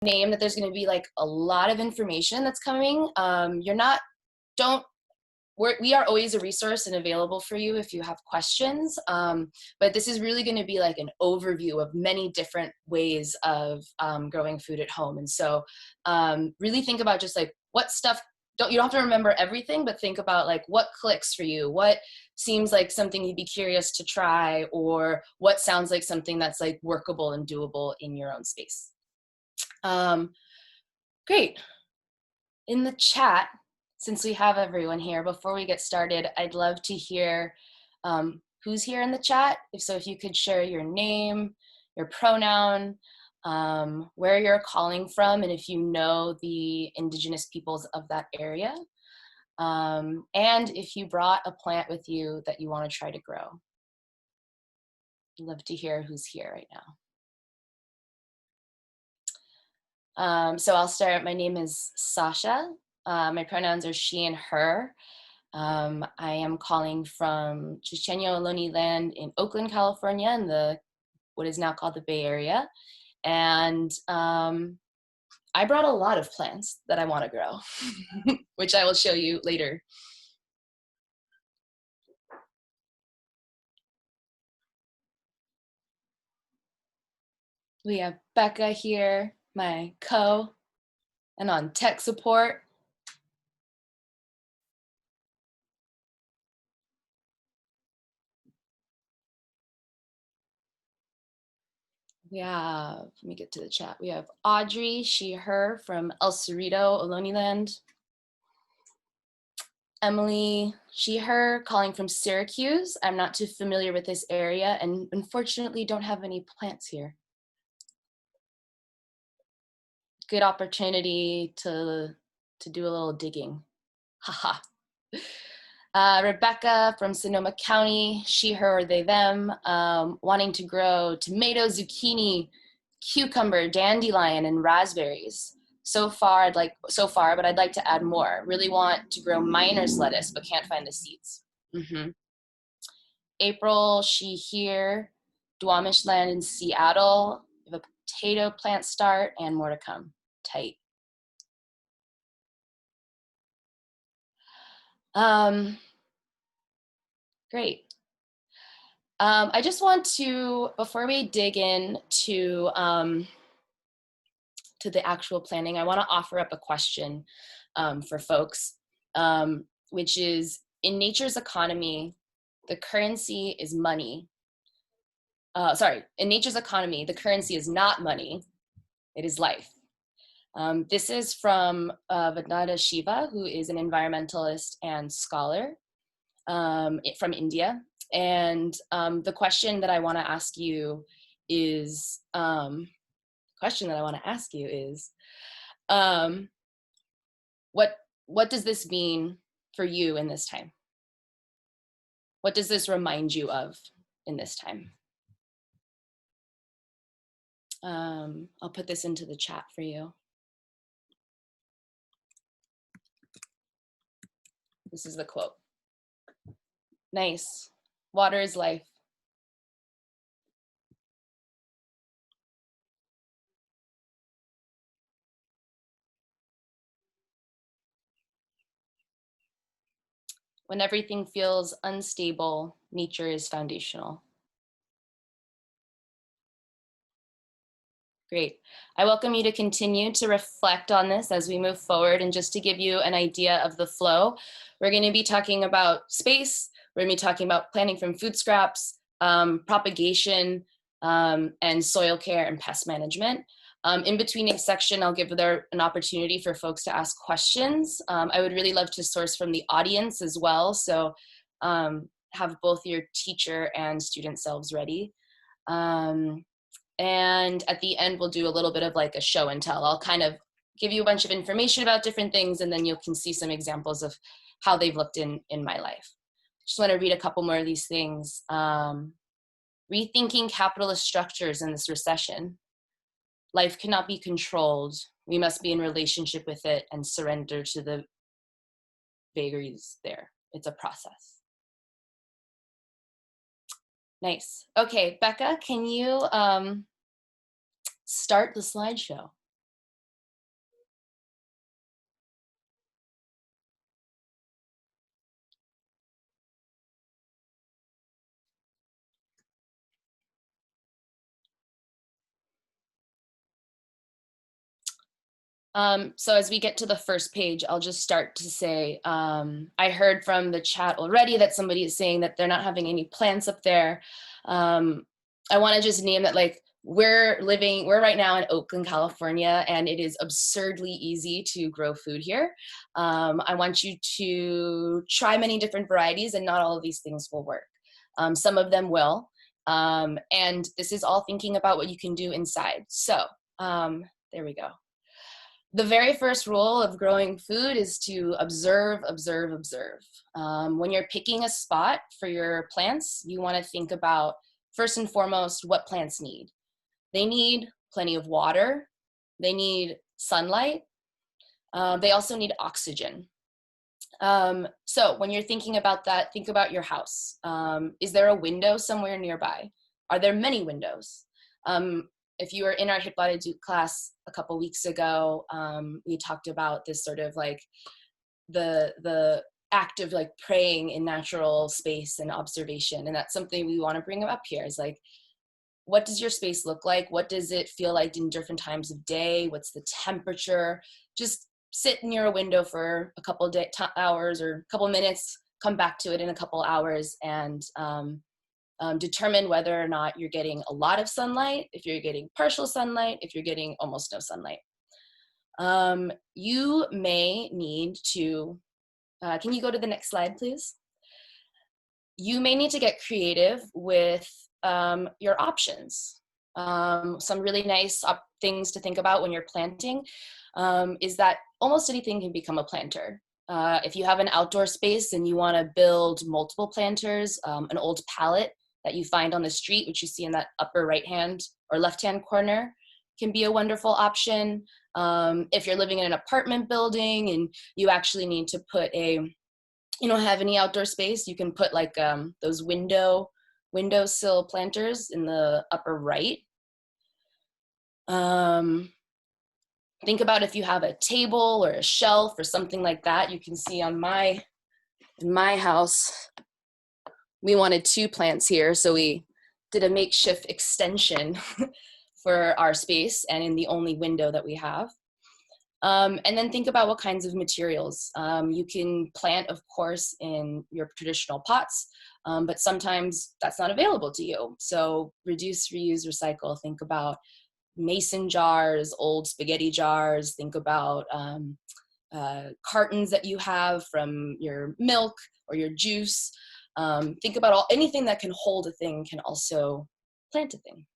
name that there's going to be like a lot of information that's coming. We are always a resource and available for you if you have questions. But this is really going to be like an overview of many different ways of growing food at home. And so really think about just like what stuff, you don't have to remember everything, but think about like what clicks for you, what seems like something you'd be curious to try, or what sounds like something that's like workable and doable in your own space. Great. In the chat, since we have everyone here, before we get started, I'd love to hear who's here in the chat. If you could share your name, your pronoun, where you're calling from, and if you know the indigenous peoples of that area. And if you brought a plant with you that you want to try to grow. I'd love to hear who's here right now. So I'll start. My name is Sasha. My pronouns are she and her. I am calling from Chichenyo Ohlone land in Oakland, California, in what is now called the Bay Area. And I brought a lot of plants that I want to grow, which I will show you later. We have Becca here, my co, and on tech support. We have, let me get to the chat. We have Audrey, she, her, from El Cerrito, Ohlone land. Emily, she, her, calling from Syracuse. I'm not too familiar with this area and unfortunately don't have any plants here. Good opportunity to do a little digging. Haha. Rebecca from Sonoma County, she, her, or they, them, wanting to grow tomato, zucchini, cucumber, dandelion, and raspberries. So far, but I'd like to add more. Really want to grow miner's lettuce, but can't find the seeds. April, she, here, Duwamish land in Seattle. We have a potato plant start and more to come. Tight. Great. I just want to, before we dig in to the actual planning, I want to offer up a question for folks, which is, in nature's economy, the currency is money. In nature's economy, the currency is not money, it is life. This is from Vandana Shiva, who is an environmentalist and scholar from India. And the question that I want to ask you is, what does this mean for you in this time? What does this remind you of in this time? I'll put this into the chat for you. This is the quote. Nice. Water is life. When everything feels unstable, nature is foundational. Great. I welcome you to continue to reflect on this as we move forward. And just to give you an idea of the flow, we're going to be talking about space. We're going to be talking about planting from food scraps, propagation, and soil care and pest management. In between each section, I'll give there an opportunity for folks to ask questions. I would really love to source from the audience as well. So have both your teacher and student selves ready. And at the end, we'll do a little bit of like a show and tell. I'll kind of give you a bunch of information about different things, and then you can see some examples of how they've looked in my life. Just want to read a couple more of these things. Rethinking capitalist structures in this recession. Life cannot be controlled. We must be in relationship with it and surrender to the vagaries there. It's a process. Nice. Okay, Becca, can you start the slideshow? So as we get to the first page, I'll just start to say, I heard from the chat already that somebody is saying that they're not having any plants up there. I want to just name that, like, we're right now in Oakland, California, and it is absurdly easy to grow food here. I want you to try many different varieties, and not all of these things will work. Some of them will. And this is all thinking about what you can do inside. So there we go. The very first rule of growing food is to observe, observe, observe. When you're picking a spot for your plants, you want to think about, first and foremost, what plants need. They need plenty of water. They need sunlight. They also need oxygen. So when you're thinking about that, think about your house. Is there a window somewhere nearby? Are there many windows? If you were in our Hip Latitude class a couple weeks ago, we talked about this sort of like the act of like praying in natural space and observation. And that's something we want to bring up here, is like, what does your space look like? What does it feel like in different times of day? What's the temperature? Just sit near a window for a couple hours or a couple minutes, come back to it in a couple hours, and determine whether or not you're getting a lot of sunlight, if you're getting partial sunlight, if you're getting almost no sunlight. You may need to, can you go to the next slide, please? You may need to get creative with your options. Some really nice things to think about when you're planting is that almost anything can become a planter. If you have an outdoor space and you want to build multiple planters, an old pallet that you find on the street, which you see in that upper right hand or left hand corner, can be a wonderful option. If you're living in an apartment building and you actually need to put you don't have any outdoor space, you can put like those windowsill planters in the upper right. Think about if you have a table or a shelf or something like that. You can see on in my house, we wanted 2 plants here, so we did a makeshift extension for our space and in the only window that we have. And then think about what kinds of materials. You can plant, of course, in your traditional pots, but sometimes that's not available to you. So reduce, reuse, recycle. Think about mason jars, old spaghetti jars. Think about cartons that you have from your milk or your juice. Think about anything that can hold a thing can also plant a thing.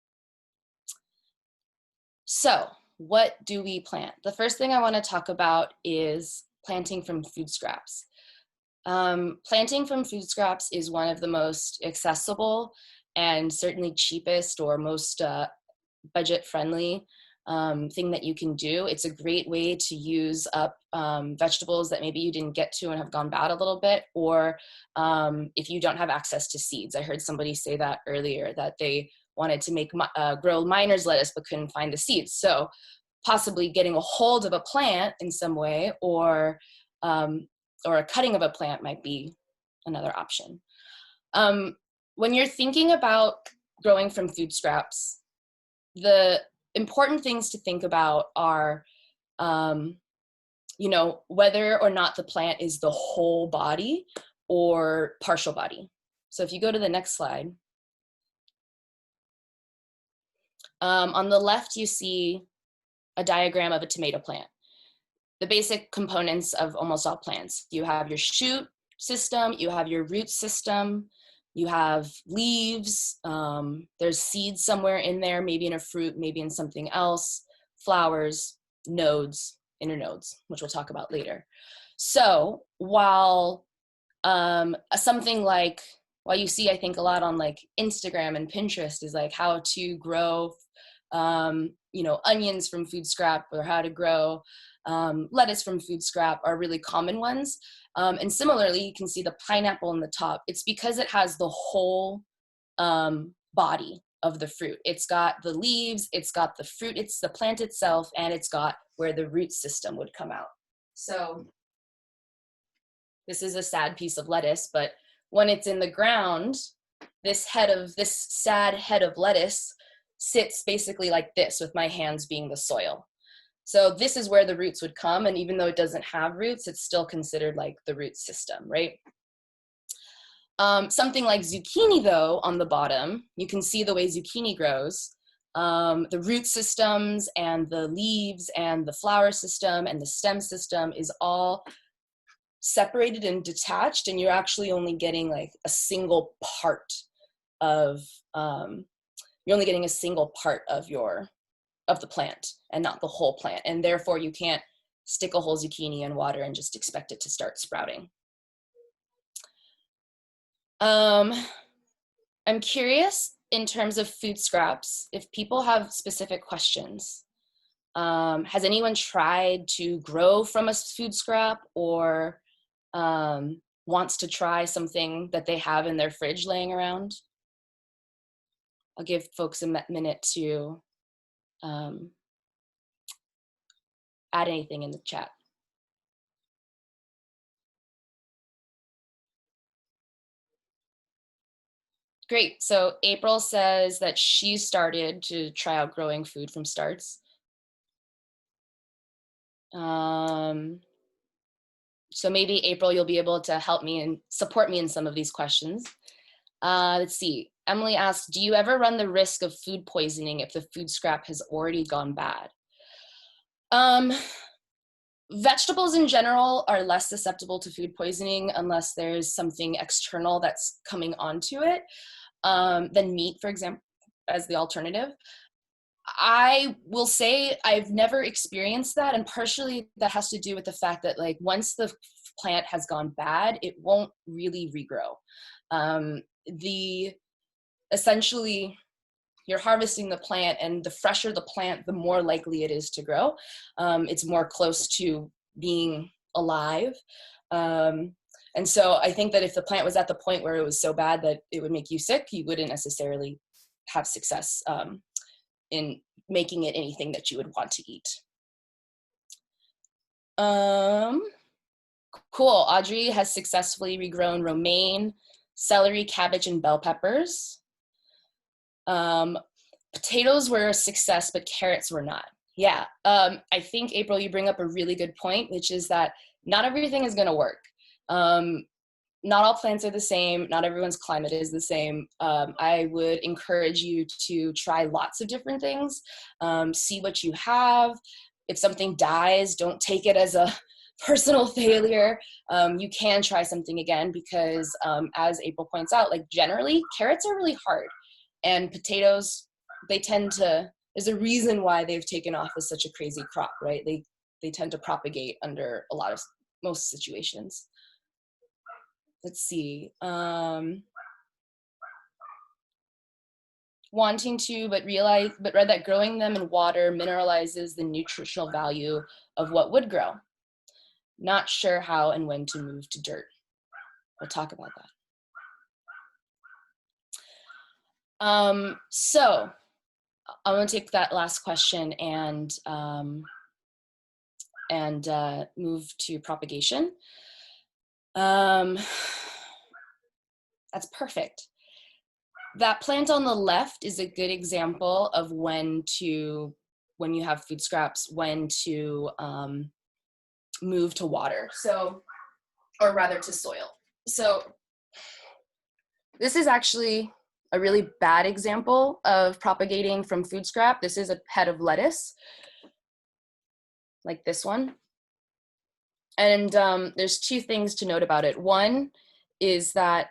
So what do we plant? The first thing I want to talk about is planting from food scraps. Planting from food scraps is one of the most accessible and certainly cheapest or most budget-friendly thing that you can do. It's a great way to use up vegetables that maybe you didn't get to and have gone bad a little bit, or if you don't have access to seeds. I heard somebody say that earlier, that they wanted to grow miner's lettuce but couldn't find the seeds. So possibly getting a hold of a plant in some way, or a cutting of a plant might be another option. When you're thinking about growing from food scraps, the important things to think about are, whether or not the plant is the whole body or partial body. So if you go to the next slide, on the left, you see a diagram of a tomato plant. The basic components of almost all plants. You have your shoot system, you have your root system, you have leaves, there's seeds somewhere in there, maybe in a fruit, maybe in something else, flowers, nodes, internodes, which we'll talk about later. So while while you see, I think, a lot on like Instagram and Pinterest is like how to grow onions from food scrap, or how to grow lettuce from food scrap, are really common ones. And similarly, you can see the pineapple in the top. It's because it has the whole body of the fruit. It's got the leaves, it's got the fruit, it's the plant itself, and it's got where the root system would come out. So this is a sad piece of lettuce, but when it's in the ground, this sad head of lettuce sits basically like this, with my hands being the soil. So this is where the roots would come, and even though it doesn't have roots, it's still considered like the root system, right? Something like zucchini, though, on the bottom, you can see the way zucchini grows. The root systems and the leaves and the flower system and the stem system is all separated and detached, and you're actually only getting like a single part of, you're only getting a single part of the plant and not the whole plant. And therefore you can't stick a whole zucchini in water and just expect it to start sprouting. I'm curious in terms of food scraps, if people have specific questions. Has anyone tried to grow from a food scrap, or wants to try something that they have in their fridge laying around? I'll give folks a minute to add anything in the chat. Great. So April says that she started to try out growing food from starts. So maybe April, you'll be able to help me and support me in some of these questions. Let's see. Emily asks, do you ever run the risk of food poisoning if the food scrap has already gone bad? Vegetables in general are less susceptible to food poisoning unless there's something external that's coming onto it, than meat, for example, as the alternative. I will say I've never experienced that, and partially that has to do with the fact that like once the plant has gone bad, it won't really regrow. Essentially you're harvesting the plant, and the fresher the plant, the more likely it is to grow. It's more close to being alive. And so I think that if the plant was at the point where it was so bad that it would make you sick, you wouldn't necessarily have success in making it anything that you would want to eat. Cool, Audrey has successfully regrown romaine, celery, cabbage, and bell peppers. Potatoes were a success, but carrots were not. Yeah, I think, April, you bring up a really good point, which is that not everything is gonna work. Not all plants are the same. Not everyone's climate is the same. I would encourage you to try lots of different things. See what you have. If something dies, don't take it as a personal failure. You can try something again because as April points out, like generally carrots are really hard, and potatoes, they tend to, there's a reason why they've taken off as such a crazy crop, right? They tend to propagate under most situations. Let's see. Wanting to, but read that growing them in water mineralizes the nutritional value of what would grow. Not sure how and when to move to dirt. We'll talk about that. So I'm gonna take that last question and move to propagation. That's perfect. That plant on the left is a good example of when you have food scraps, when to move to water. So, or rather to soil. So this is actually a really bad example of propagating from food scrap. This is a head of lettuce, like this one. And there's two things to note about it. One is that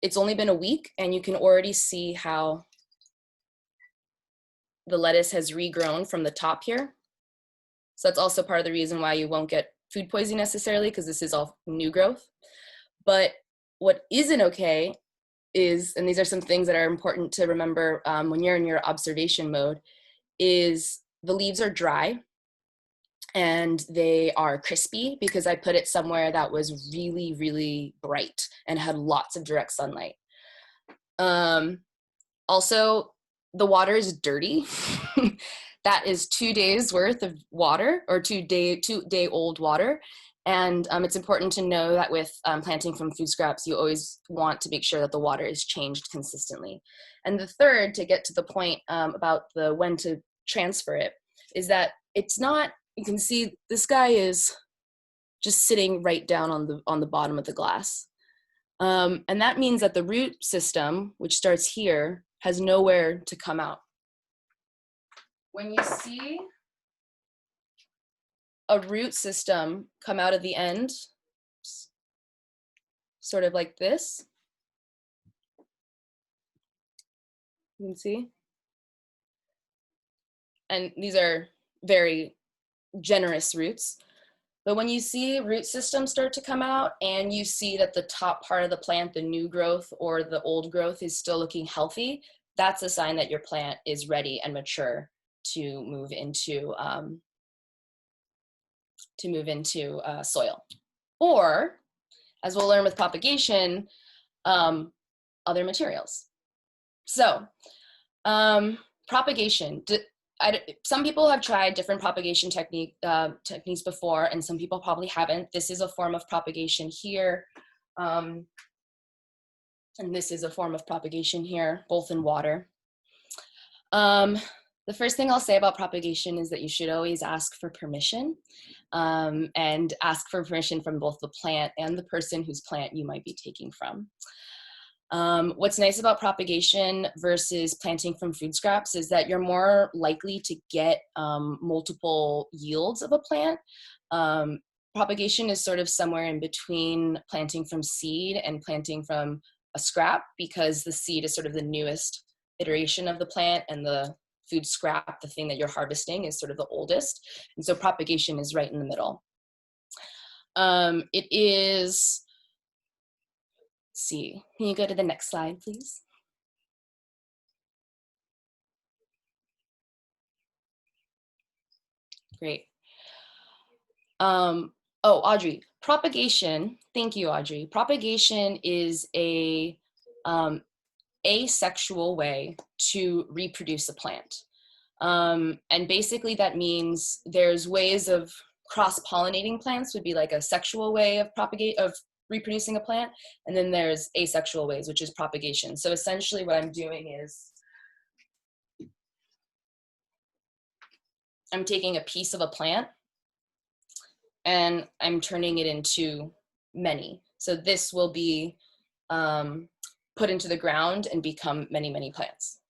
it's only been a week, and you can already see how the lettuce has regrown from the top here. So that's also part of the reason why you won't get food poisoning necessarily, because this is all new growth. But what isn't okay is, and these are some things that are important to remember when you're in your observation mode, is the leaves are dry and they are crispy because I put it somewhere that was really, really bright and had lots of direct sunlight. Also, the water is dirty. That is 2 days worth of water, or 2 day old water. And it's important to know that with planting from food scraps, you always want to make sure that the water is changed consistently. And the third, to get to the point about when to transfer it, is that it's not, you can see this guy is just sitting right down on the bottom of the glass. And that means that the root system, which starts here, has nowhere to come out. When you see a root system come out of the end, sort of like this, you can see. And these are very generous roots. But when you see root systems start to come out and you see that the top part of the plant, the new growth or the old growth, is still looking healthy, that's a sign that your plant is ready and mature to move into soil. Or, as we'll learn with propagation, other materials. So, propagation. Some people have tried different propagation techniques before, and some people probably haven't. This is a form of propagation here, and this is a form of propagation here, both in water. The first thing I'll say about propagation is that you should always ask for permission, and ask for permission from both the plant and the person whose plant you might be taking from. What's nice about propagation versus planting from food scraps is that you're more likely to get multiple yields of a plant. Propagation is sort of somewhere in between planting from seed and planting from a scrap, because the seed is sort of the newest iteration of the plant, and the food scrap, the thing that you're harvesting, is sort of the oldest. And so propagation is right in the middle. It is, let's see, can you go to the next slide, please? Great. Oh, Audrey, propagation, thank you, Audrey. Propagation is a asexual way to reproduce a plant. And basically that means there's ways of cross-pollinating plants, would be like a sexual way of reproducing a plant, and then there's asexual ways, which is propagation. So essentially what I'm doing is I'm taking a piece of a plant and I'm turning it into many. So this will be put into the ground and become many, many plants.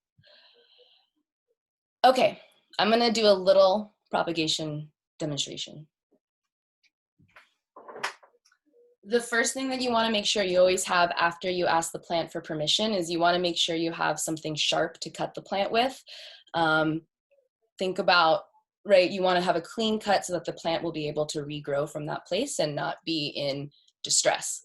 Okay, I'm gonna do a little propagation demonstration. The first thing that you want to make sure you always have after you ask the plant for permission is you want to make sure you have something sharp to cut the plant with. Think about, right, you want to have a clean cut so that the plant will be able to regrow from that place and not be in distress.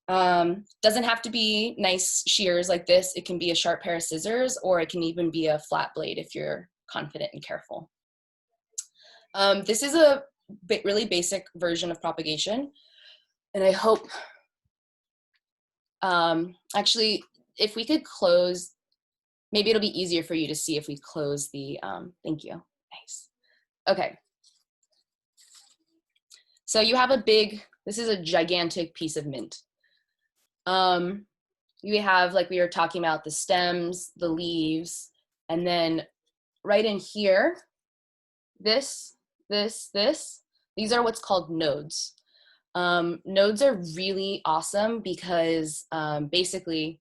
Doesn't have to be nice shears like this. It can be a sharp pair of scissors, or it can even be a flat blade if you're confident and careful. This is a really basic version of propagation. And I hope, actually, if we could close, maybe it'll be easier for you to see if we close the, thank you, nice. Okay. So you have a big, this is a gigantic piece of mint. You have, like we were talking about, the stems, the leaves, and then right in here, these are what's called nodes. Nodes are really awesome because basically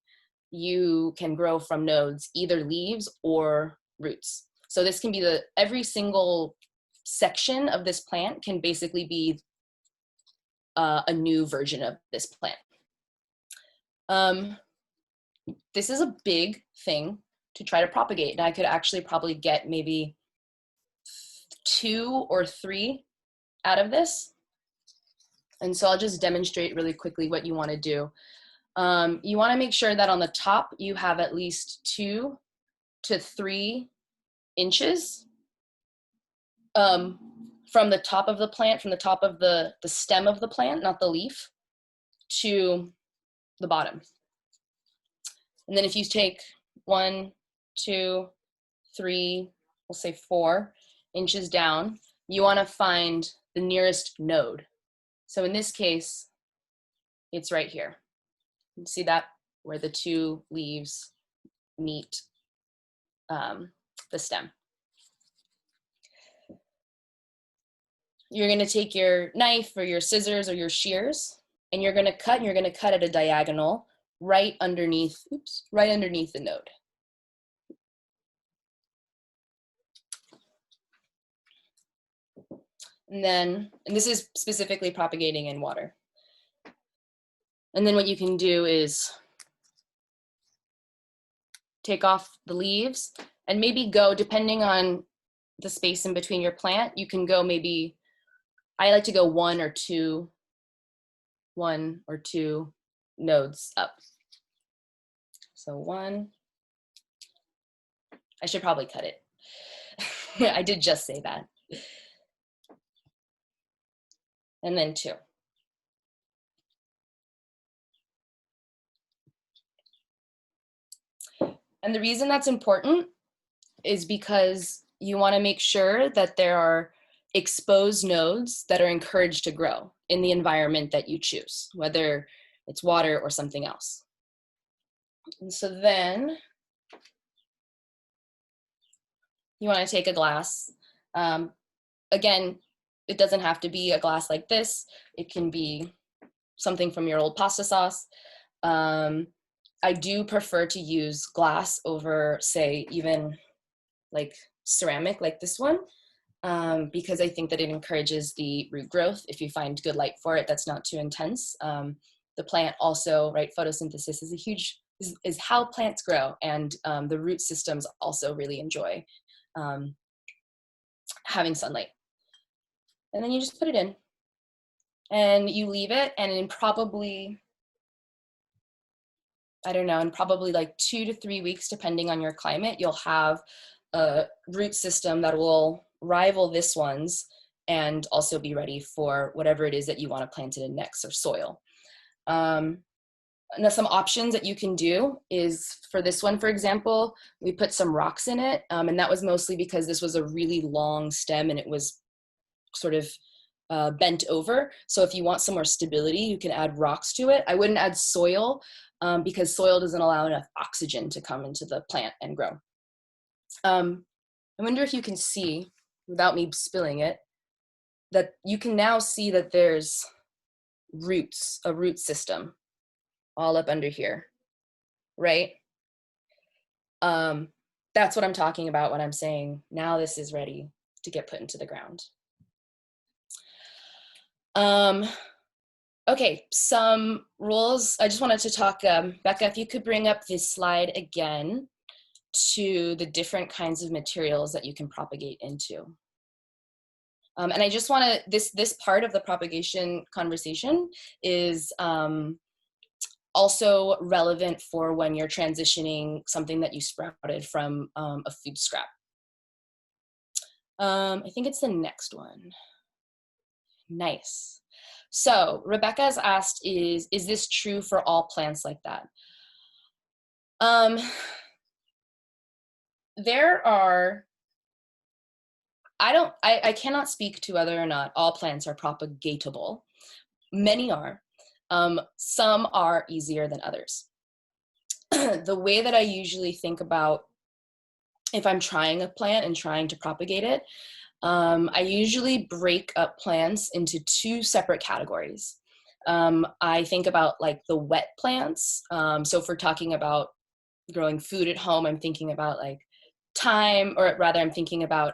you can grow from nodes either leaves or roots. So this can be every single section of this plant can basically be a new version of this plant. This is a big thing to try to propagate, and I could actually probably get maybe 2 or 3 out of this. And so I'll just demonstrate really quickly what you want to do. You want to make sure that on the top you have at least 2 to 3 inches from the top of the plant, from the top of the stem of the plant, not the leaf, to the bottom. And then if you take 1, 2, 3, we'll say 4 inches down, you want to find the nearest node. So in this case, it's right here. You see that, where the 2 leaves meet the stem. you're gonna take your knife or your scissors or your shears, and you're gonna cut, and you're gonna cut at a diagonal right underneath, oops, right underneath the node. And then, and this is specifically propagating in water. And then what you can do is take off the leaves and maybe go, depending on the space in between your plant, you can go maybe, I like to go one or two nodes up. So one, I should probably cut it. I did just say that. And then two. And the reason that's important is because you want to make sure that there are exposed nodes that are encouraged to grow in the environment that you choose, whether it's water or something else. And so then you want to take a glass. Again, it doesn't have to be a glass like this. It can be something from your old pasta sauce. I do prefer to use glass over, say, even like ceramic like this one, because I think that it encourages the root growth if you find good light for it that's not too intense. The plant also, right, photosynthesis is a huge, is how plants grow, and the root systems also really enjoy having sunlight. And then you just put it in and you leave it, and in probably, I don't know, in probably like 2 to 3 weeks, depending on your climate, you'll have a root system that will rival this one's and also be ready for whatever it is that you want to plant it in next, or soil. Now, some options that you can do is, for this one, for example, we put some rocks in it, and that was mostly because this was a really long stem and it was sort of bent over. So if you want some more stability, you can add rocks to it. I wouldn't add soil because soil doesn't allow enough oxygen to come into the plant and grow. I wonder if you can see, without me spilling it, that you can now see that there's roots, a root system all up under here, right? That's what I'm talking about when I'm saying now this is ready to get put into the ground. Okay, some rules. I just wanted to talk, Becca, if you could bring up this slide again to the different kinds of materials that you can propagate into. And I just want to, this part of the propagation conversation is also relevant for when you're transitioning something that you sprouted from a food scrap. I think it's the next one. Nice. So Rebecca's asked, is this true for all plants like that? There are, I cannot speak to whether or not all plants are propagatable. Many are. Some are easier than others. The way that I usually think about if I'm trying a plant and trying to propagate it, I usually break up plants into 2 separate categories. I think about like the wet plants. So if we're talking about growing food at home, I'm thinking about like thyme, or rather I'm thinking about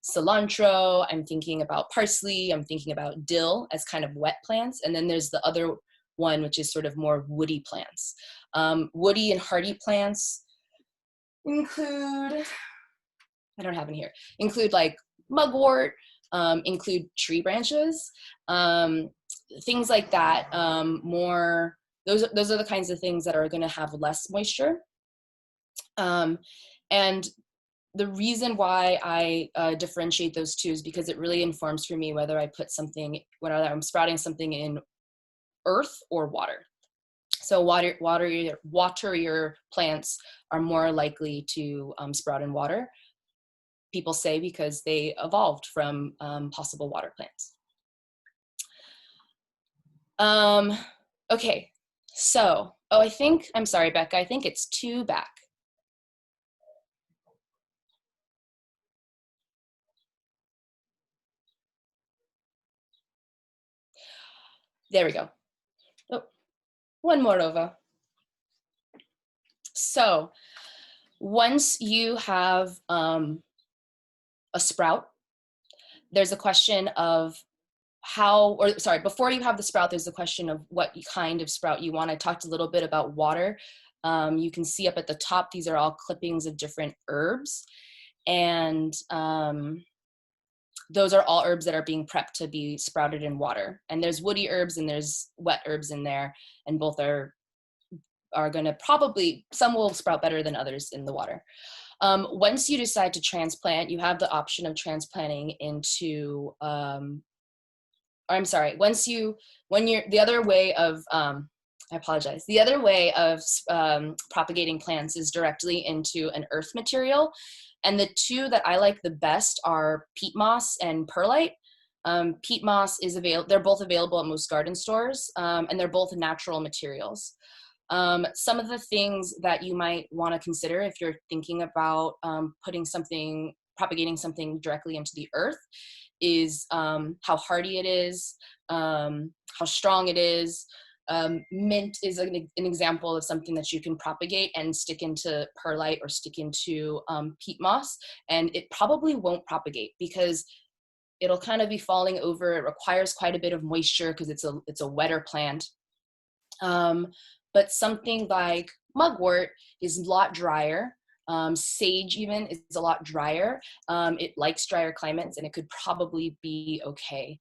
cilantro, I'm thinking about parsley, I'm thinking about dill as kind of wet plants. And then there's the other one, which is sort of more woody plants. Woody and hardy plants include, I don't have in here, include like mugwort, include tree branches, things like that. More, those are the kinds of things that are going to have less moisture. And the reason why I differentiate those two is because it really informs for me whether I put something, whether I'm sprouting something in earth or water. So waterier plants are more likely to sprout in water, people say, because they evolved from possible water plants. Okay, so, oh, I think, I'm sorry, Becca, I think it's 2 back. There we go. Oh, one more over. So once you have a sprout, there's a question of before you have the sprout, there's the question of what kind of sprout you want. I talked a little bit about water. You can see up at the top, these are all clippings of different herbs. And those are all herbs that are being prepped to be sprouted in water. And there's woody herbs and there's wet herbs in there, and both are gonna probably, some will sprout better than others in the water. Once you decide to transplant, you have the option of transplanting into, the other way of, I apologize. The other way of propagating plants is directly into an earth material. And the two that I like the best are peat moss and perlite. Peat moss they're both available at most garden stores, and they're both natural materials. Some of the things that you might want to consider if you're thinking about propagating something directly into the earth is how hardy it is, how strong it is. Mint is an example of something that you can propagate and stick into perlite or stick into peat moss, and it probably won't propagate because it'll kind of be falling over. It requires quite a bit of moisture because it's a wetter plant. But something like mugwort is a lot drier. Sage even is a lot drier. It likes drier climates, and it could probably be okay.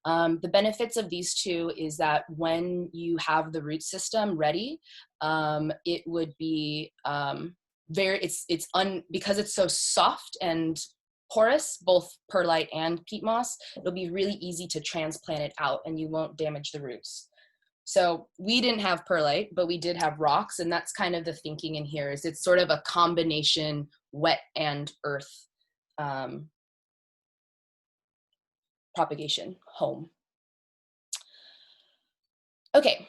The benefits of these two is that when you have the root system ready, it would be because it's so soft and porous, both perlite and peat moss, it'll be really easy to transplant it out and you won't damage the roots. So we didn't have perlite, but we did have rocks, and that's kind of the thinking in here is it's sort of a combination wet and earth propagation home. Okay.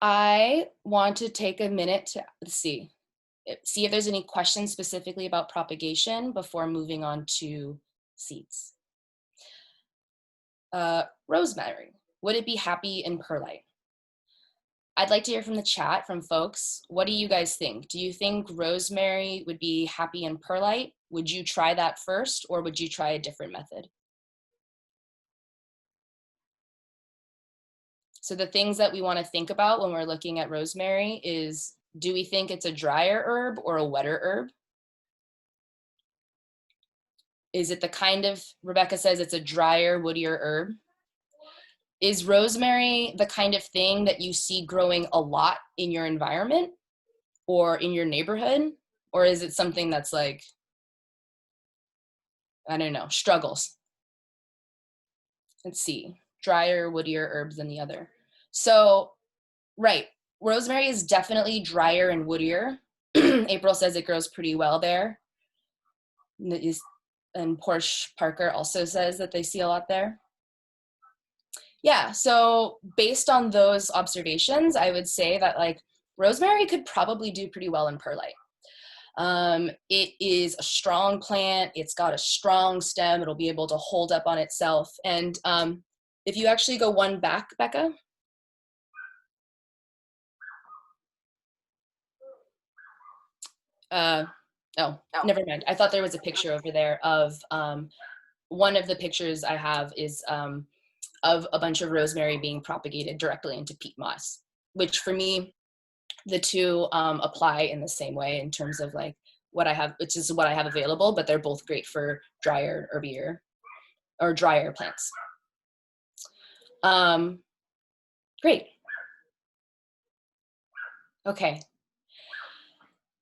I want to take a minute to see if there's any questions specifically about propagation before moving on to seeds. Rosemary, would it be happy in perlite? I'd like to hear from the chat, from folks. What do you guys think? Do you think rosemary would be happy in perlite? Would you try that first, or would you try a different method? So the things that we want to think about when we're looking at rosemary is, do we think it's a drier herb or a wetter herb? Is it the kind of, Rebecca says it's a drier, woodier herb. Is rosemary the kind of thing that you see growing a lot in your environment or in your neighborhood? Or is it something that's like, I don't know, struggles? Let's see, drier, woodier herbs than the other. So, right, rosemary is definitely drier and woodier. April says it grows pretty well there. And Porsche Parker also says that they see a lot there. Yeah, so based on those observations, I would say that like rosemary could probably do pretty well in perlite. It is a strong plant. It's got a strong stem. It'll be able to hold up on itself. And if you actually go one back, Becca. Oh, never mind. I thought there was a picture over there of one of the pictures I have is of a bunch of rosemary being propagated directly into peat moss, which for me, the two apply in the same way in terms of like what I have, which is what I have available, but they're both great for drier, herbier, or drier plants. Great. Okay.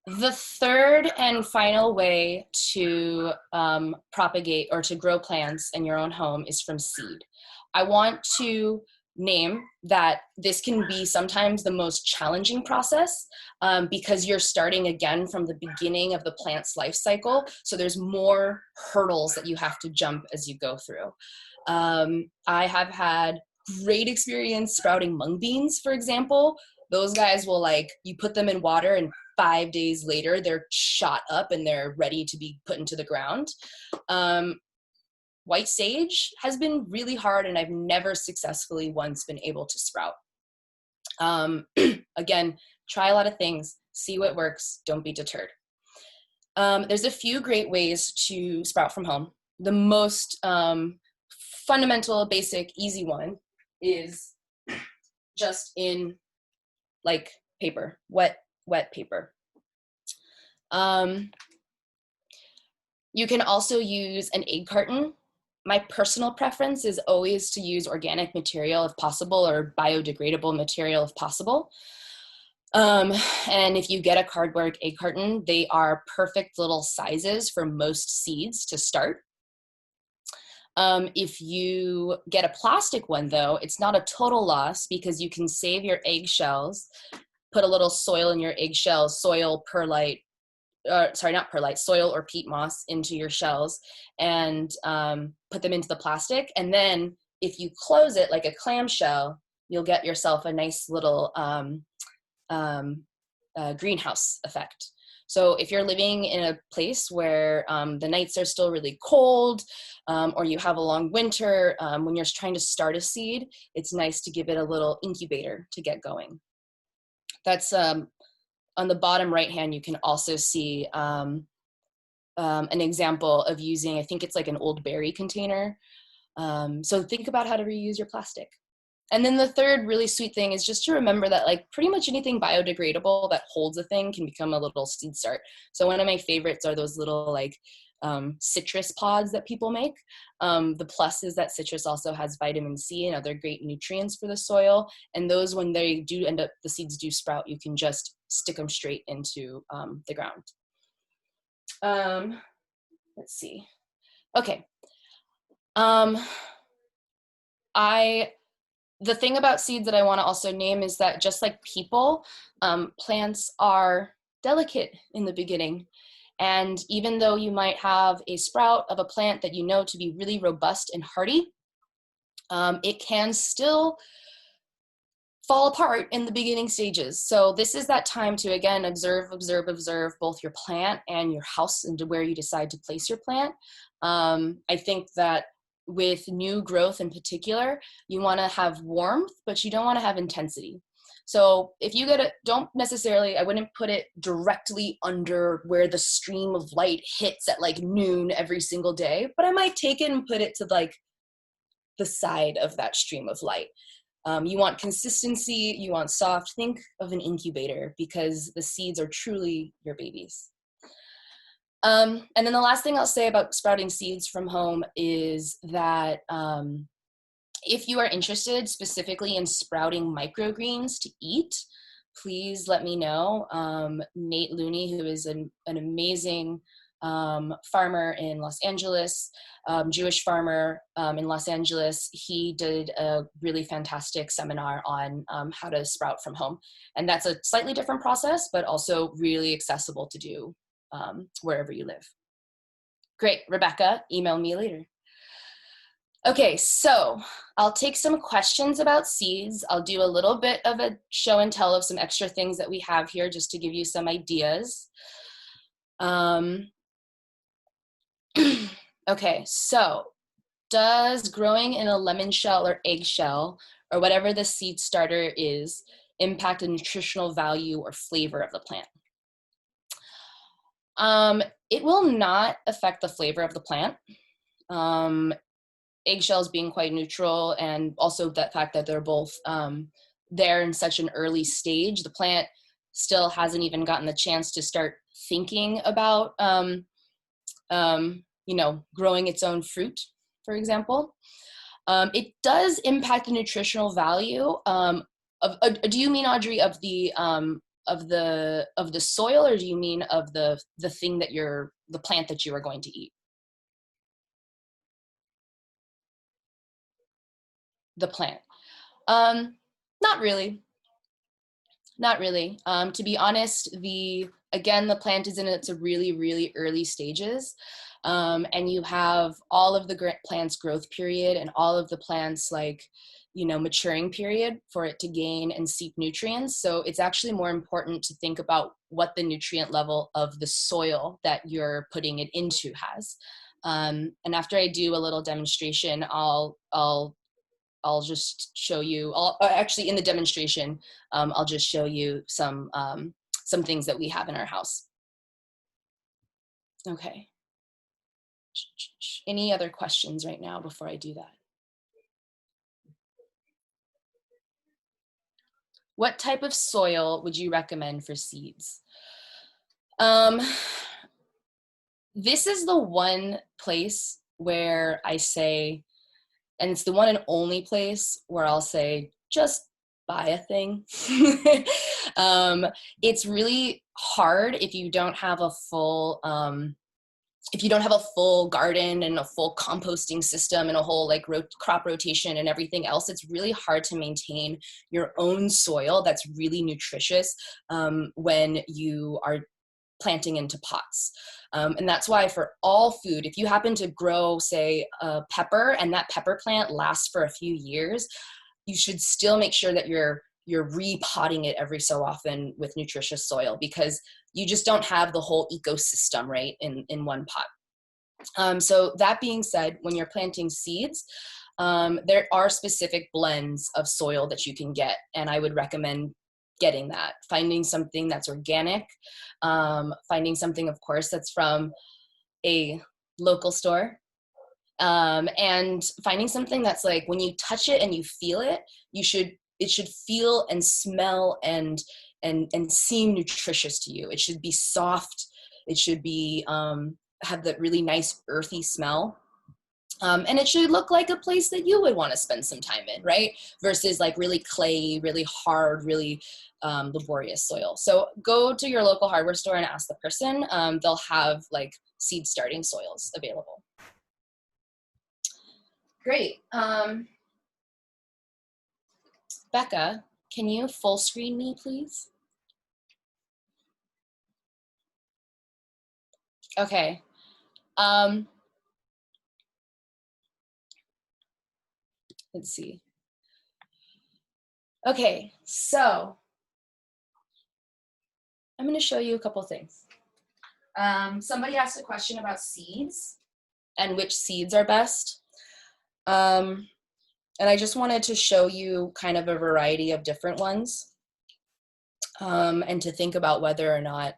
The third and final way to propagate or to grow plants in your own home is from seed. I want to name that this can be sometimes the most challenging process because you're starting again from the beginning of the plant's life cycle. So there's more hurdles that you have to jump as you go through. I have had great experience sprouting mung beans, for example. Those guys will like, you put them in water and 5 days later, they're shot up and they're ready to be put into the ground. white sage has been really hard, and I've never successfully once been able to sprout. Again, try a lot of things, see what works, don't be deterred. There's a few great ways to sprout from home. The most fundamental, basic, easy one is just in like paper, wet paper. You can also use an egg carton. My personal preference is always to use organic material if possible, or biodegradable material if possible. And if you get a cardboard egg carton, they are perfect little sizes for most seeds to start. If you get a plastic one though, it's not a total loss because you can save your eggshells, put a little soil in your eggshells, soil, perlite, sorry, not perlite, soil or peat moss into your shells, and put them into the plastic. And then if you close it like a clamshell, you'll get yourself a nice little greenhouse effect. So if you're living in a place where the nights are still really cold, or you have a long winter, when you're trying to start a seed, it's nice to give it a little incubator to get going. That's on the bottom right hand, you can also see an example of using, I think it's like an old berry container. So think about how to reuse your plastic. And then the third really sweet thing is just to remember that like pretty much anything biodegradable that holds a thing can become a little seed start. So one of my favorites are those little like citrus pods that people make. The plus is that citrus also has vitamin C and other great nutrients for the soil. And those, when they do end up, the seeds do sprout, you can just stick them straight into the ground. Let's see. Okay. The thing about seeds that I want to also name is that just like people, plants are delicate in the beginning. And even though you might have a sprout of a plant that you know to be really robust and hardy, it can still fall apart in the beginning stages. So this is that time to, again, observe both your plant and your house and where you decide to place your plant. I think that with new growth in particular, you want to have warmth, but you don't want to have intensity. So if you get it, don't necessarily, I wouldn't put it directly under where the stream of light hits at like noon every single day, but I might take it and put it to like the side of that stream of light. You want consistency, you want soft. Think of an incubator because the seeds are truly your babies. And then the last thing I'll say about sprouting seeds from home is that if you are interested specifically in sprouting microgreens to eat, please let me know. Nate Looney, who is an amazing farmer in Los Angeles, Jewish farmer in Los Angeles, he did a really fantastic seminar on how to sprout from home. And that's a slightly different process, but also really accessible to do wherever you live. Great, Rebecca, email me later. Okay, so I'll take some questions about seeds. I'll do a little bit of a show and tell of some extra things that we have here just to give you some ideas. Okay, so does growing in a lemon shell or eggshell, or whatever the seed starter is, impact the nutritional value or flavor of the plant? It will not affect the flavor of the plant. Eggshells being quite neutral, and also that fact that they're both there in such an early stage, the plant still hasn't even gotten the chance to start thinking about growing its own fruit, for example. It does impact the nutritional value do you mean, Audrey, of the soil, or do you mean of the thing that the plant that you are going to eat? The plant. Not really. Not really. To be honest, again, the plant is in its really, really early stages. And you have all of the plant's growth period and all of the plant's maturing period for it to gain and seep nutrients. So it's actually more important to think about what the nutrient level of the soil that you're putting it into has. And after I do a little demonstration, I'll just show you, actually in the demonstration, I'll just show you some things that we have in our house. Okay. Any other questions right now before I do that? What type of soil would you recommend for seeds? This is the one place where I say, and it's the one and only place where I'll say, just buy a thing. It's really hard if you don't have a full, garden and a full composting system and a whole like crop rotation and everything else. It's really hard to maintain your own soil that's really nutritious when you are planting into pots. And that's why for all food, if you happen to grow, say, a pepper and that pepper plant lasts for a few years, you should still make sure that you're repotting it every so often with nutritious soil, because you just don't have the whole ecosystem, right, in one pot. So that being said, when you're planting seeds, there are specific blends of soil that you can get, and I would recommend getting that, finding something that's organic, finding something, of course, that's from a local store, and finding something that's like, when you touch it and you feel it, it should feel and smell and seem nutritious to you. It should be soft. It should be have that really nice earthy smell. And it should look like a place that you would want to spend some time in, right? Versus like really clay, really hard, really laborious soil. So go to your local hardware store and ask the person. They'll have like seed starting soils available. Great. Becca, can you full screen me, please? Okay. Let's see. Okay, so I'm going to show you a couple things. Somebody asked a question about seeds and which seeds are best. And I just wanted to show you kind of a variety of different ones, and to think about whether or not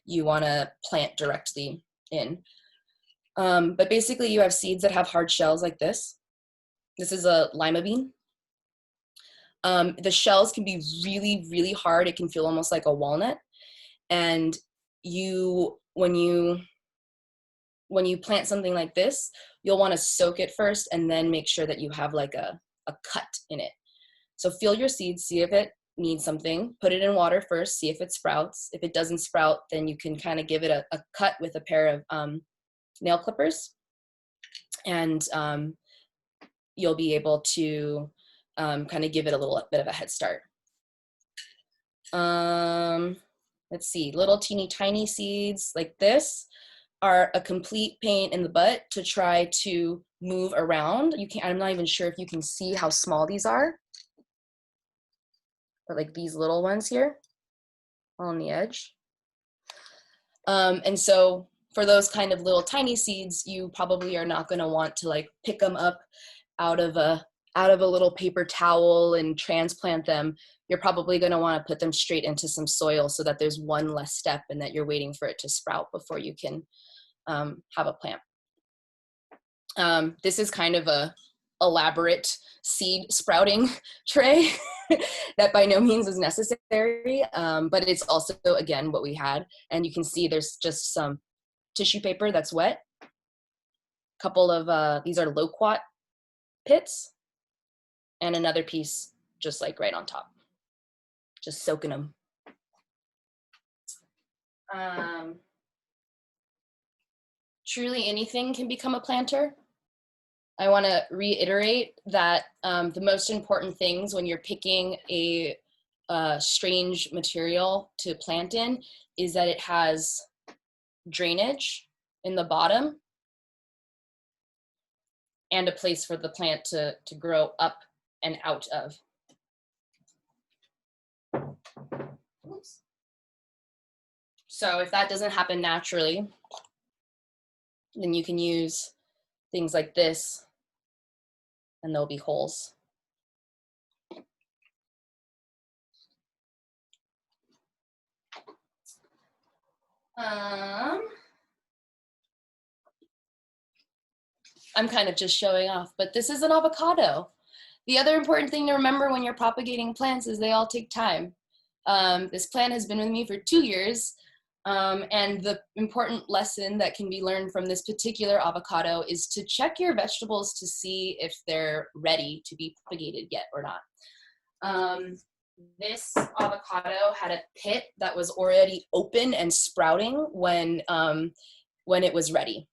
you want to plant directly in. But basically you have seeds that have hard shells like this. This is a Lima bean. The shells can be really, really hard. It can feel almost like a walnut. And when you plant something like this, you'll want to soak it first and then make sure that you have like a cut in it. So feel your seeds, see if it needs something, put it in water first, see if it sprouts. If it doesn't sprout, then you can kind of give it a cut with a pair of nail clippers, and you'll be able to kind of give it a little bit of a head start. Let's see, little teeny tiny seeds like this are a complete pain in the butt to try to move around. I'm not even sure if you can see how small these are, but like these little ones here on the edge. And so for those kind of little tiny seeds, you probably are not going to want to like pick them up out of a little paper towel and transplant them. You're probably going to want to put them straight into some soil so that there's one less step and that you're waiting for it to sprout before you can have a plant. This is kind of a elaborate seed sprouting tray that by no means is necessary, but it's also, again, what we had. And you can see there's just some tissue paper that's wet. A couple of, these are loquat pits, and another piece just like right on top, just soaking them. Truly anything can become a planter. I want to reiterate that the most important things when you're picking a strange material to plant in is that it has drainage in the bottom and a place for the plant to grow up and out of. Oops. So if that doesn't happen naturally, then you can use things like this, and there'll be holes. I'm kind of just showing off, but this is an avocado. The other important thing to remember when you're propagating plants is they all take time. This plant has been with me for 2 years, and the important lesson that can be learned from this particular avocado is to check your vegetables to see if they're ready to be propagated yet or not. This avocado had a pit that was already open and sprouting when it was ready.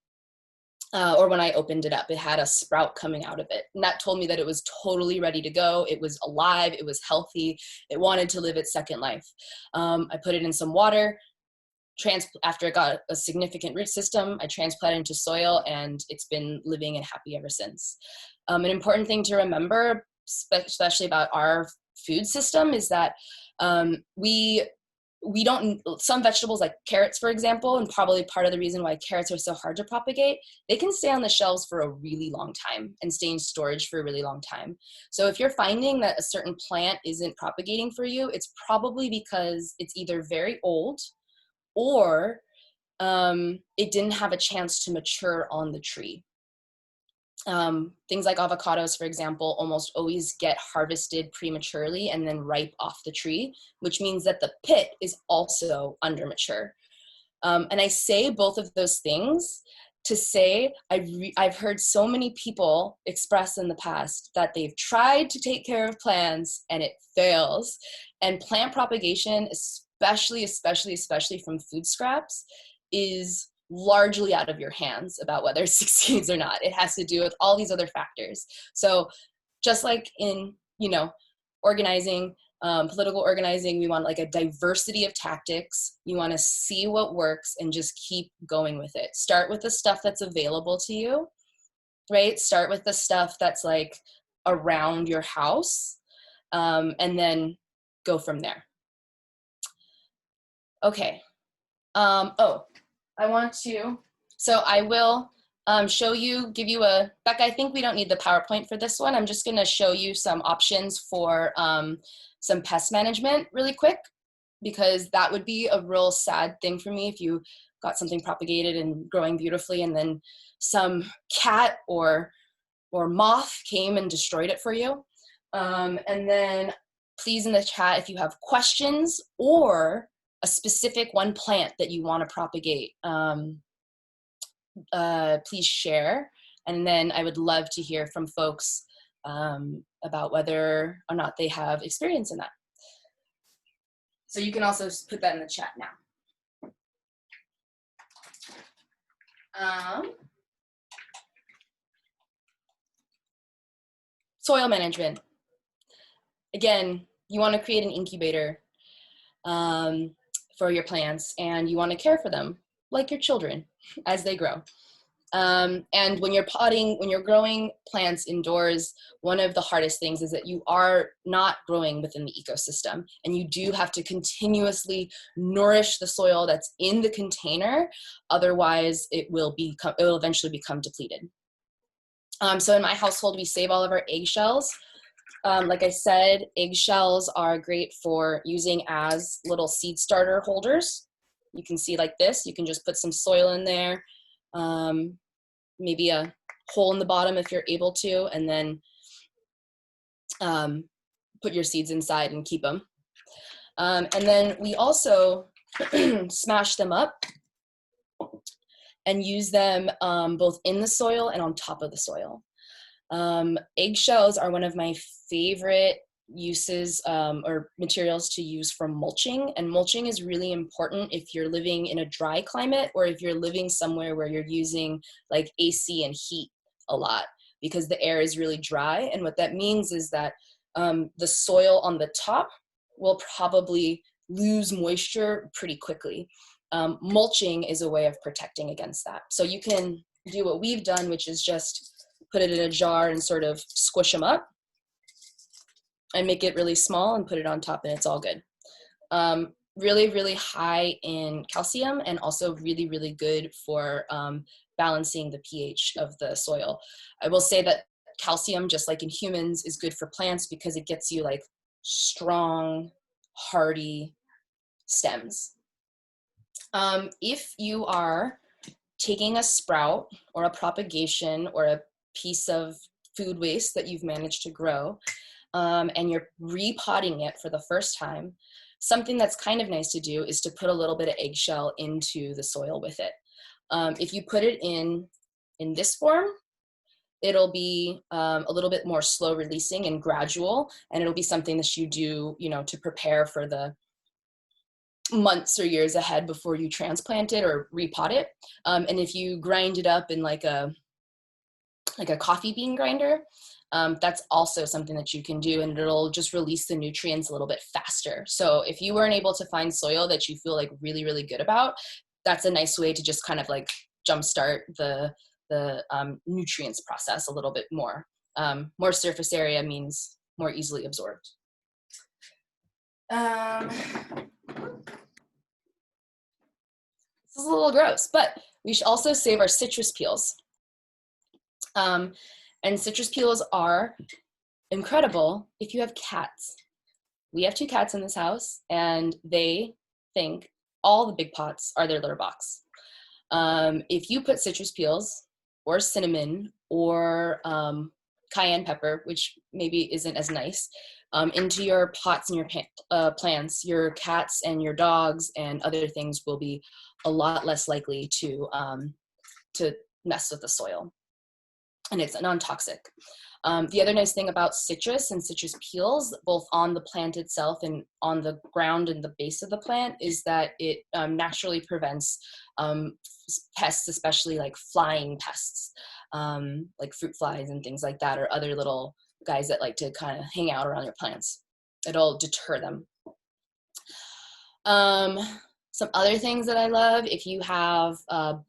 Or when I opened it up, it had a sprout coming out of it. And that told me that it was totally ready to go. It was alive, it was healthy, it wanted to live its second life. I put it in some water. After it got a significant root system, I transplanted into soil, and it's been living and happy ever since. An important thing to remember, especially about our food system, is that we don't, some vegetables like carrots, for example, and probably part of the reason why carrots are so hard to propagate, they can stay on the shelves for a really long time and stay in storage for a really long time. So if you're finding that a certain plant isn't propagating for you, it's probably because it's either very old or it didn't have a chance to mature on the tree. Things like avocados, for example, almost always get harvested prematurely and then ripe off the tree, which means that the pit is also under mature. And I say both of those things to say I've heard so many people express in the past that they've tried to take care of plants and it fails. And plant propagation, especially from food scraps, is largely out of your hands about whether it succeeds or not. It has to do with all these other factors. So just like in, organizing, political organizing, we want like a diversity of tactics. You want to see what works and just keep going with it. Start with the stuff that's available to you, right? Start with the stuff that's like around your house, and then go from there. Okay. I want to, so I will give you Becca, I think we don't need the PowerPoint for this one. I'm just going to show you some options for some pest management really quick, because that would be a real sad thing for me if you got something propagated and growing beautifully and then some cat or moth came and destroyed it for you. And then please in the chat, if you have questions or a specific one plant that you want to propagate, please share. And then I would love to hear from folks about whether or not they have experience in that. So you can also put that in the chat now. Soil management. Again, you want to create an incubator for your plants, and you want to care for them like your children as they grow. And when you're growing plants indoors, one of the hardest things is that you are not growing within the ecosystem, and you do have to continuously nourish the soil that's in the container. Otherwise, it will eventually become depleted. So in my household, we save all of our eggshells. Like I said, eggshells are great for using as little seed starter holders. You can see like this, you can just put some soil in there, maybe a hole in the bottom if you're able to, and then put your seeds inside and keep them. And then we also smash them up and use them both in the soil and on top of the soil. Eggshells are one of my favorite uses or materials to use for mulching, and mulching is really important if you're living in a dry climate or if you're living somewhere where you're using like AC and heat a lot, because the air is really dry. And what that means is that the soil on the top will probably lose moisture pretty quickly. Mulching is a way of protecting against that. So you can do what we've done, which is just put it in a jar and sort of squish them up. and make it really small and put it on top, and it's all good. Really, really high in calcium, and also really, really good for balancing the pH of the soil. I will say that calcium, just like in humans, is good for plants because it gets you like strong, hardy stems. If you are taking a sprout or a propagation or a piece of food waste that you've managed to grow, and you're repotting it for the first time, something that's kind of nice to do is to put a little bit of eggshell into the soil with it. If you put it in this form, it'll be a little bit more slow releasing and gradual, and it'll be something that you do, you know, to prepare for the months or years ahead before you transplant it or repot it. And if you grind it up in like a coffee bean grinder, that's also something that you can do, and it'll just release the nutrients a little bit faster. So if you weren't able to find soil that you feel like really, really good about, that's a nice way to just kind of like jumpstart the nutrients process a little bit more. More surface area means more easily absorbed. This is a little gross, but we should also save our citrus peels. And citrus peels are incredible if you have cats. We have 2 cats in this house, and they think all the big pots are their litter box. If you put citrus peels or cinnamon or cayenne pepper, which maybe isn't as nice, into your pots and your plants, your cats and your dogs and other things will be a lot less likely to mess with the soil. And it's non-toxic. The other nice thing about citrus and citrus peels, both on the plant itself and on the ground and the base of the plant, is that it naturally prevents pests, especially like flying pests, like fruit flies and things like that, or other little guys that like to kind of hang out around your plants. It'll deter them. Some other things that I love, if you have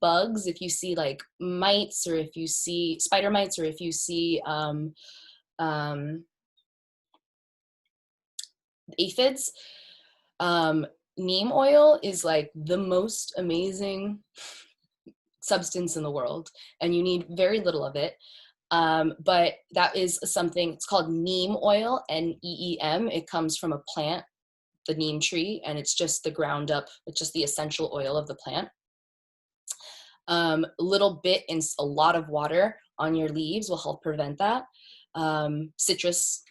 bugs, if you see like mites, or if you see spider mites, or if you see aphids, neem oil is like the most amazing substance in the world, and you need very little of it. But that is something, it's called neem oil, N-E-E-M. It comes from a plant, the neem tree, and it's just the ground up, it's just the essential oil of the plant. A little bit in a lot of water on your leaves will help prevent that. Citrus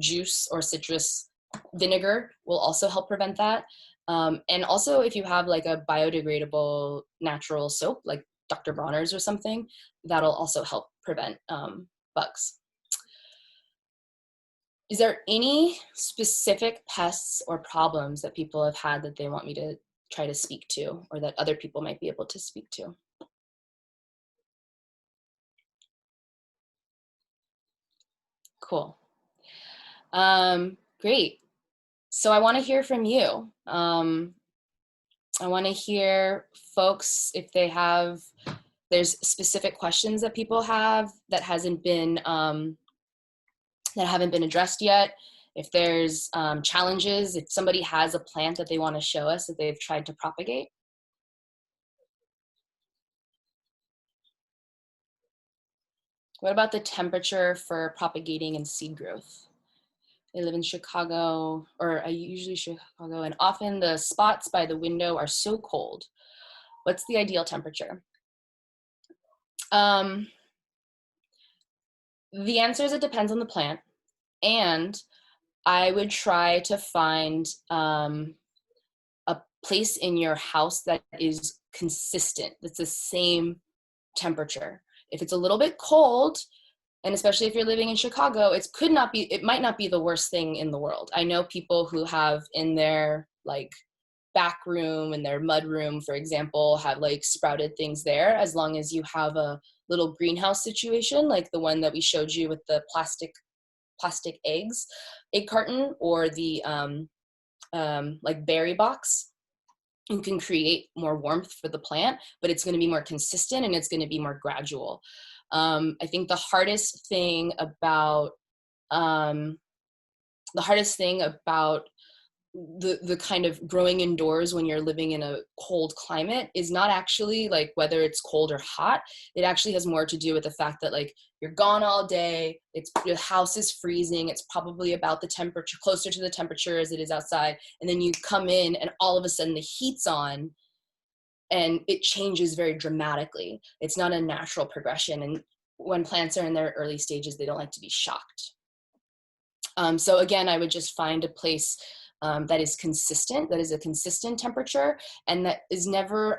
juice or citrus vinegar will also help prevent that. And also if you have like a biodegradable natural soap, like Dr. Bronner's or something, that'll also help prevent bugs. Is there any specific pests or problems that people have had that they want me to try to speak to, or that other people might be able to speak to? Cool. Great. So I want to hear from you. I want to hear folks if they have, there's specific questions that people have that haven't been addressed yet. If there's challenges, if somebody has a plant that they want to show us that they've tried to propagate. What about the temperature for propagating and seed growth? I live in Chicago, or I usually Chicago, and often the spots by the window are so cold. What's the ideal temperature? The answer is it depends on the plant, and I would try to find a place in your house that is consistent, that's the same temperature. If it's a little bit cold, and especially if you're living in Chicago, it might not be the worst thing in the world. I know people who have in their like back room, in their mud room, for example, have like sprouted things there, as long as you have a little greenhouse situation, like the one that we showed you with the plastic egg carton, or the like berry box. You can create more warmth for the plant, but it's going to be more consistent and it's going to be more gradual. I think the hardest thing about the hardest thing about the kind of growing indoors when you're living in a cold climate is not actually like whether it's cold or hot. It actually has more to do with the fact that like you're gone all day, your house is freezing, it's probably about the temperature, closer to the temperature as it is outside, and then you come in and all of a sudden the heat's on and it changes very dramatically. It's not a natural progression, and when plants are in their early stages, they don't like to be shocked. So again, I would just find a place that is consistent, that is a consistent temperature, and that is never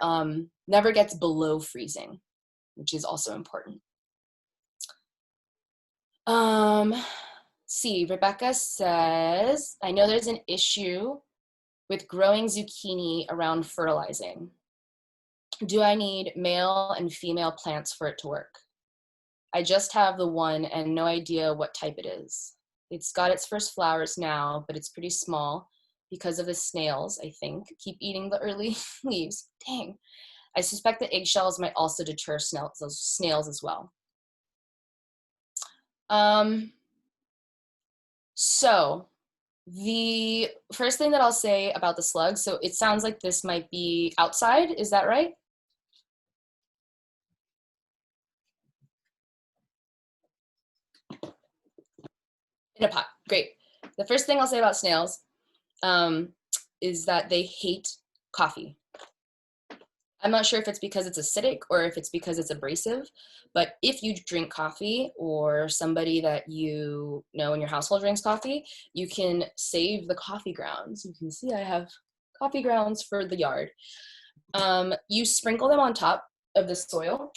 gets below freezing, which is also important. See, Rebecca says, I know there's an issue with growing zucchini around fertilizing. Do I need male and female plants for it to work? I just have the one and no idea what type it is. It's got its first flowers now, but it's pretty small because of the snails, I think. Keep eating the early leaves. Dang. I suspect the eggshells might also deter snails as well. So the first thing that I'll say about the slugs, so it sounds like this might be outside, is that right? In a pot, great. The first thing I'll say about snails is that they hate coffee. I'm not sure if it's because it's acidic or if it's because it's abrasive, but if you drink coffee or somebody that you know in your household drinks coffee, you can save the coffee grounds. You can see I have coffee grounds for the yard. You sprinkle them on top of the soil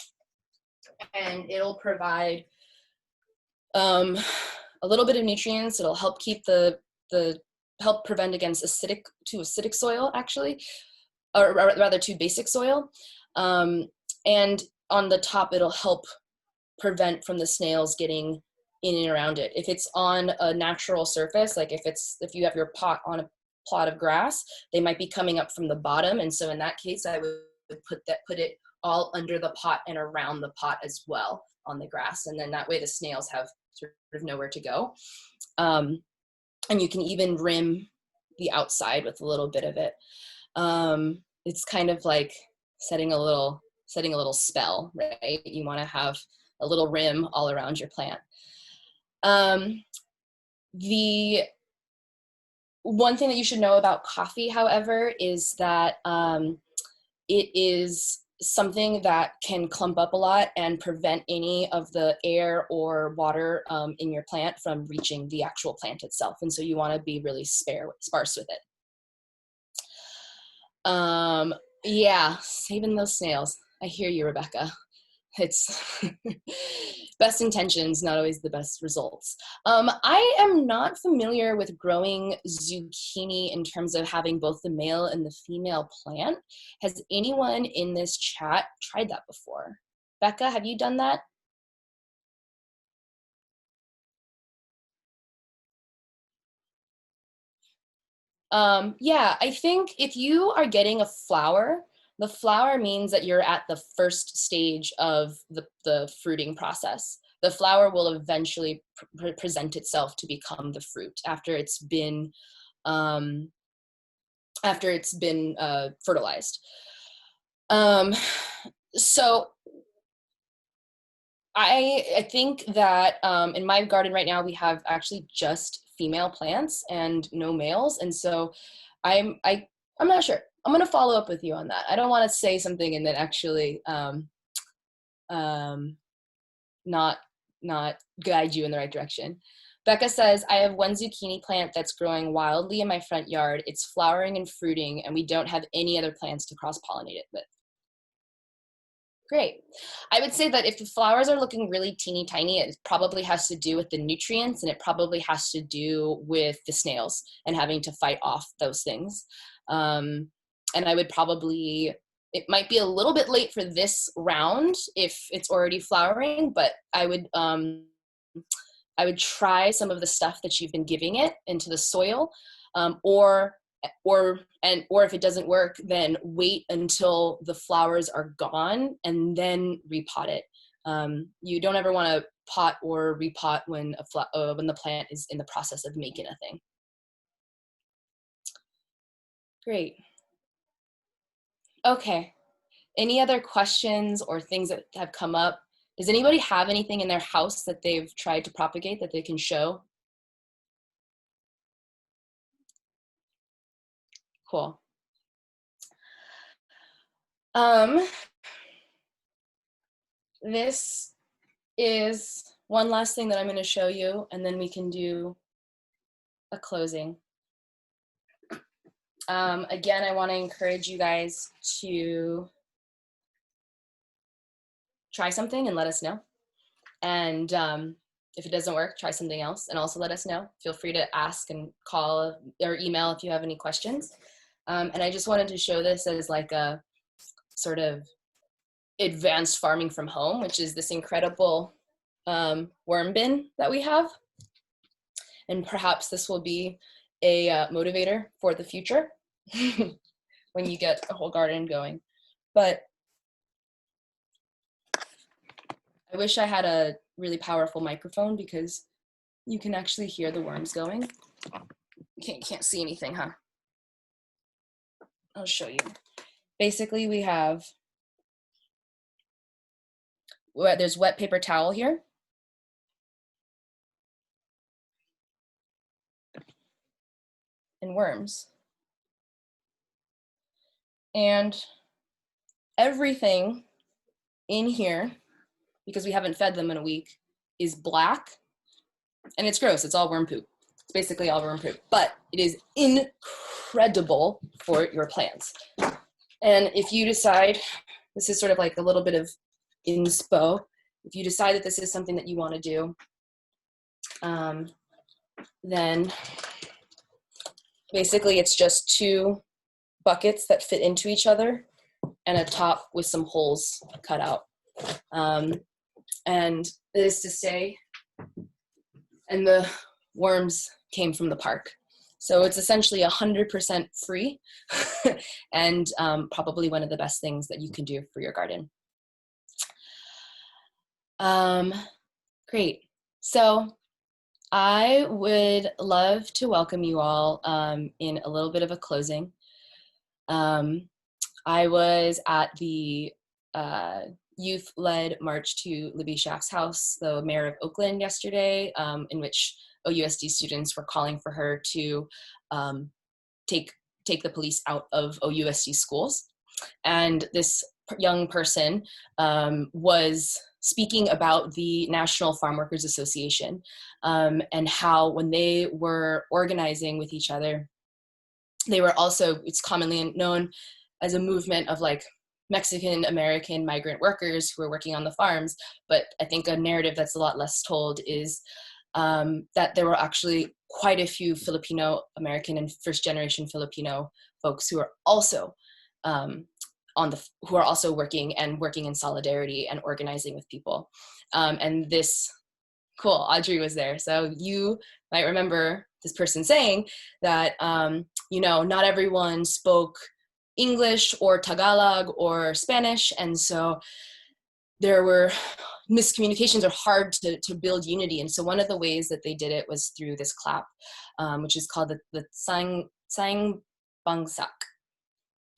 and it'll provide a little bit of nutrients. It'll help keep help prevent against acidic soil actually, or rather to basic soil. And on the top, it'll help prevent from the snails getting in and around it. If it's on a natural surface, like if you have your pot on a plot of grass, they might be coming up from the bottom. And so in that case, I would put it all under the pot and around the pot as well on the grass. And then that way the snails have sort of nowhere to go. And you can even rim the outside with a little bit of it. It's kind of like setting a little spell, right? You want to have a little rim all around your plant. The one thing that you should know about coffee, however, is that it is something that can clump up a lot and prevent any of the air or water in your plant from reaching the actual plant itself. And so you want to be really sparse with it. Yeah, saving those snails. I hear you, Rebecca. It's best intentions, not always the best results. I am not familiar with growing zucchini in terms of having both the male and the female plant. Has anyone in this chat tried that before? Becca, have you done that? Yeah, I think if you are getting a flower, the flower means that you're at the first stage of the fruiting process. The flower will eventually present itself to become the fruit after it's been fertilized. So I think that in my garden right now we have actually just female plants and no males, and so I'm not sure. I'm gonna follow up with you on that. I don't want to say something and then actually not guide you in the right direction. Becca says, I have one zucchini plant that's growing wildly in my front yard. It's flowering and fruiting, and we don't have any other plants to cross-pollinate it with. Great. I would say that if the flowers are looking really teeny tiny, it probably has to do with the nutrients, and it probably has to do with the snails and having to fight off those things. And I would probably, it might be a little bit late for this round if it's already flowering, but I would try some of the stuff that you've been giving it into the soil, or if it doesn't work, then wait until the flowers are gone and then repot it. You don't ever want to pot or repot when the plant is in the process of making a thing. Great. Okay. Any other questions or things that have come up? Does anybody have anything in their house that they've tried to propagate that they can show? Cool. This is one last thing that I'm going to show you, and then we can do a closing. Again, I want to encourage you guys to try something and let us know. And if it doesn't work, try something else and also let us know. Feel free to ask and call or email if you have any questions. And I just wanted to show this as like a sort of advanced farming from home, which is this incredible worm bin that we have. And perhaps this will be a motivator for the future when you get a whole garden going. But I wish I had a really powerful microphone because you can actually hear the worms going. You can't see anything, huh? I'll show you. Basically, we have, there's wet paper towel here. And worms. And everything in here, because we haven't fed them in a week, is black. And it's gross, it's all worm poop. It's basically all worm poop, but it is incredible for your plants. And if you decide, this is sort of like a little bit of inspo, if you decide that this is something that you want to do, then basically it's just 2 buckets that fit into each other and a top with some holes cut out. And this is to say, and the worms came from the park. So it's essentially 100% free and probably one of the best things that you can do for your garden. Great. So I would love to welcome you all in a little bit of a closing. I was at the youth-led march to Libby Schaaf's house, the mayor of Oakland, yesterday, in which OUSD students were calling for her to take the police out of OUSD schools. And this young person was speaking about the National Farm Workers Association and how when they were organizing with each other, they were also, it's commonly known as a movement of like Mexican American migrant workers who are working on the farms. But I think a narrative that's a lot less told is that there were actually quite a few Filipino American and first generation Filipino folks who are also who are also working in solidarity and organizing with people. And this, cool, Audrey was there. So you might remember this person saying that, you know, not everyone spoke English or Tagalog or Spanish. And so there were miscommunications or hard to build unity. And so one of the ways that they did it was through this clap, which is called the Sang Bangsak.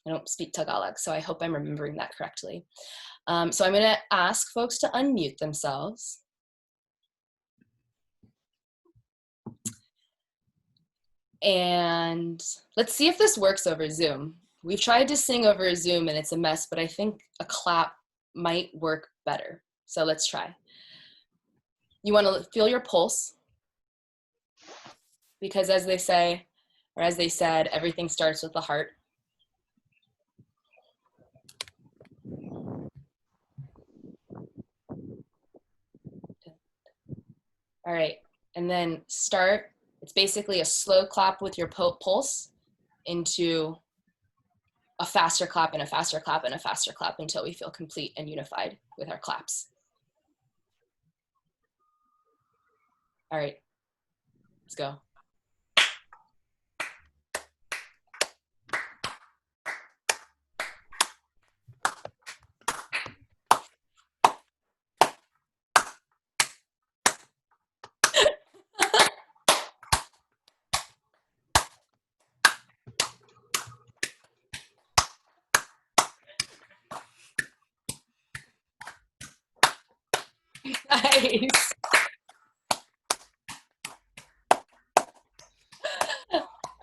I don't speak Tagalog, so I hope I'm remembering that correctly. So I'm gonna ask folks to unmute themselves. And let's see if this works over Zoom. We've tried to sing over Zoom and it's a mess, but I think a clap might work better. So let's try. You wanna feel your pulse, because as they say, or as they said, everything starts with the heart. All right, and then start. It's basically a slow clap with your pulse into a faster clap and a faster clap and a faster clap until we feel complete and unified with our claps. All right, let's go. Nice.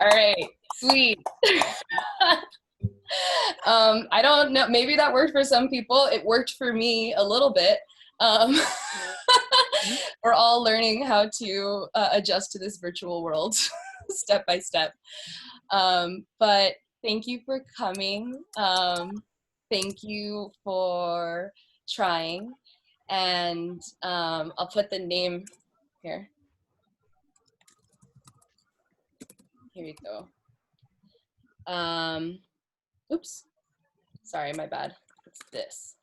All right, sweet. I don't know, maybe that worked for some people. It worked for me a little bit. We're all learning how to adjust to this virtual world step by step. But thank you for coming. Thank you for trying. And I'll put the name here. Here we go. Oops. Sorry, my bad. It's this.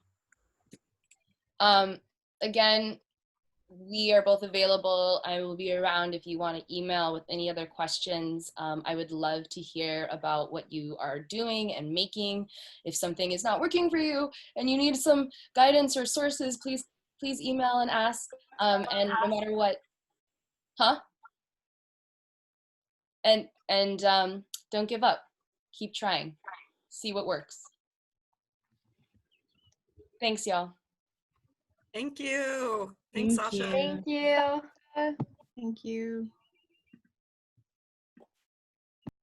Again, we are both available. I will be around if you want to email with any other questions. I would love to hear about what you are doing and making. If something is not working for you and you need some guidance or sources, please email and ask. And no matter what, And don't give up. Keep trying. See what works. Thanks, y'all. Thank you. Thanks, Sasha. Thank you. Thank you.